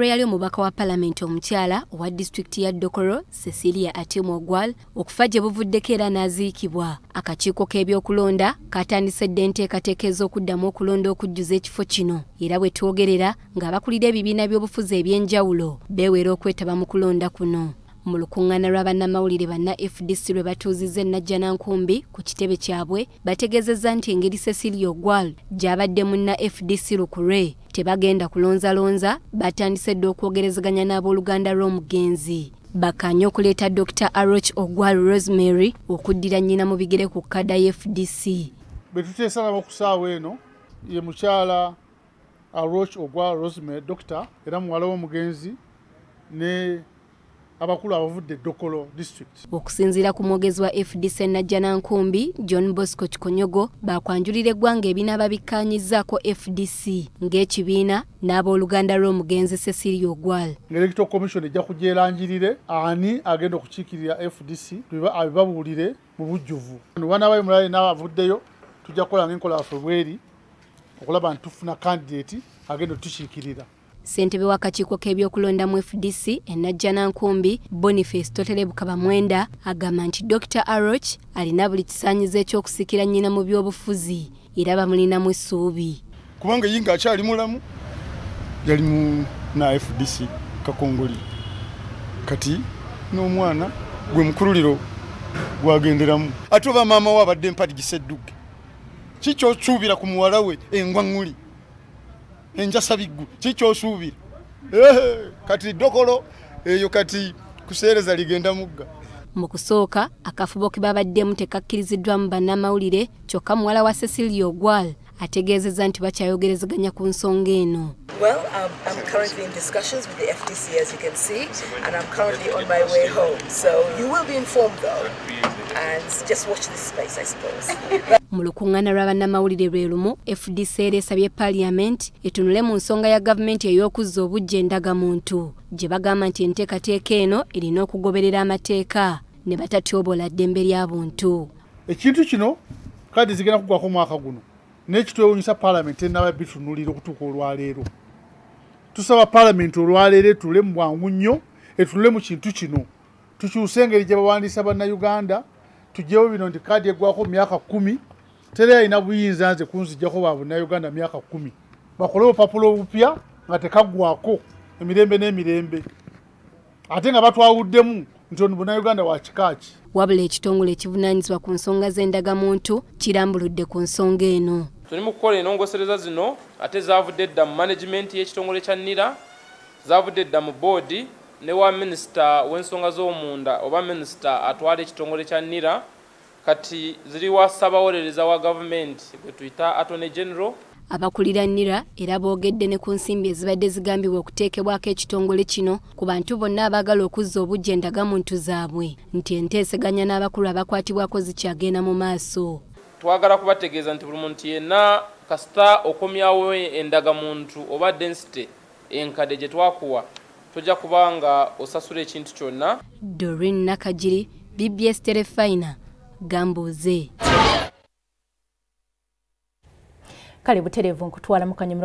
yali omubaka wa Parliament omukyala owa district ya Dokoro Cecilia ate mu Ogwal okufa gye buvuddeko era n'aziikibwa. Akakiiko k'ebyokulonda katandisedde enteekateeka ez'okuddamu okulonda okujjuza ekifo kino era bwe twogerera ng'abakulira ebibiina by'obufuzi eby'enjawulo beewera okwetaba mu kulonda kuno. Mu lukuŋŋaana lwa bannamawulire banna FDC lwe batuuzizza Najjanankumbi ku kitebe kyabwe bategeezezza nti engeri Cecilia Ogwal gy'abadde munna FDC Lukure tebagenda kulonzalonza batandisedde okwogerezaganya n'abooluganda lw'omugenzi. Bakkaanya okuleeta Dr. Aroch Ogwal Rosemary okuddira nnyina mu bigere ku kadda ya FDC. Bwe tuteesala okusaawa eno ye mukyala Aroch Ogwal Rosemary Dr. era muwala w'omugenzi ne abakulu abavudde Dokolo district. Okusinziira ku mwogezi wa FDC Najjanankumbi John Bosco Kikonyogo bakwanjulira eggwanga ebinaaba bikkaanyizzaako FDC ng'ekibiina n'abooluganda lw'omugenzi Cecilia Ogwal. Electoral Commission ejja kugyeranjirire ani agenda okukiikirira FDC abibabuulire mu bujjuvu. Wanaabayo mulala n'abavuddeyo tujja kukola ng'enkola yaffe bweri okulaba nti tufuna candidate agenda otukiikirira. Ssentebe w'akakiiko k'ebyokulonda mu FDC Najjanankumbi Boniface Toterebuka Bamwenda agamba nti Dr. Aroch alina buli kisaanyizo eky'okusikira nnyina mu by'obufuzi era bamulinamu essuubi. Kubanga ye ng'akyali mulamu yali na FDC Kakongoli kati n'omwana gwe mukululiro gwagenderamu ate oba maama we abadde mpadigisa edduge kikyosuubira ku muwala we engwaŋŋuli enjasa biggu kikyosuubira kati Dokolo eyo kati kuseereza ligenda mugga. Mu kusooka akafubo ke babaddemu tekakkiriziddwamu bannamawulire kyokka muwala wa Cecilia Ogwal ategeezezza nti bakyayogerezaganya ku nsonga eno. Well, I'm currently in discussions with the FDC, as you can see, and I'm currently on my way home. So you will be informed, though, and just watch this space, I suppose. Mu lukuŋŋaana lwa bannamawulire lwe lumu FDC ereesabye Parliament etunule mu nsonga ya gavumenti ey'okuzza obuggya endagamuntu gye bagamba nti enteekateeka eno erina okugoberera amateeka ne batatyobola ddembe ly'abuntu. Ekintu kino kadi zigenda kugwako omwaka guno n'ekitwewuunyisa Parliament enaba bitunulira okutuuka olwaleero. Tusaba Parliament olwaleero etule mu bwangu nnyo etule mu kintu kino tukyuse engeri gye bawandiisa bannayuganda tugyewo bino nti kadi eggwako myaka 10 tere alina buyinza nze kunzijjako ba bannayuganda myaka 10 bakole obupapula obupya nga tekaggwako emirembe n'emirembe ate nga batwawuddemu nti ono bannayuganda wa kikaaki. Wabula ekitongole ekivunaanyizibwa ku nsonga z'endagamuntu kirambuludde ku nsonga eno. Tuli mu kukola ennongosereza zino ate zaavudde dda mu management y'ekitongole kya NIRA, zaavudde dda mu boodi ne wa minisita w'ensonga z'omunda oba minisita atwala ekitongole kya NIRA, kati ziri wa ssaabawolereza wa gavumenti gwe tuyita Attorney General. Abakulira NIRA era boogedde ne ku nsimbi ezibadde zigambibwa okuteekebwako ekitongole kino ku bantu bonna abaagala okuzza obuggya endagamuntu zaabwe nti enteeseganya n'abakulu abakwatibwako zikyagenda mu maaso. Twagala kubategeeza nti buli muntu yenna kasita okomyawo endagamuntu oba density enkadde gye twakuwa tojja kubanga osasula ekintu kyonna. Doreen Nakajiri, BBS Terefayina, Gambuuze. Kale butereevu nkutwala mu kanyumiro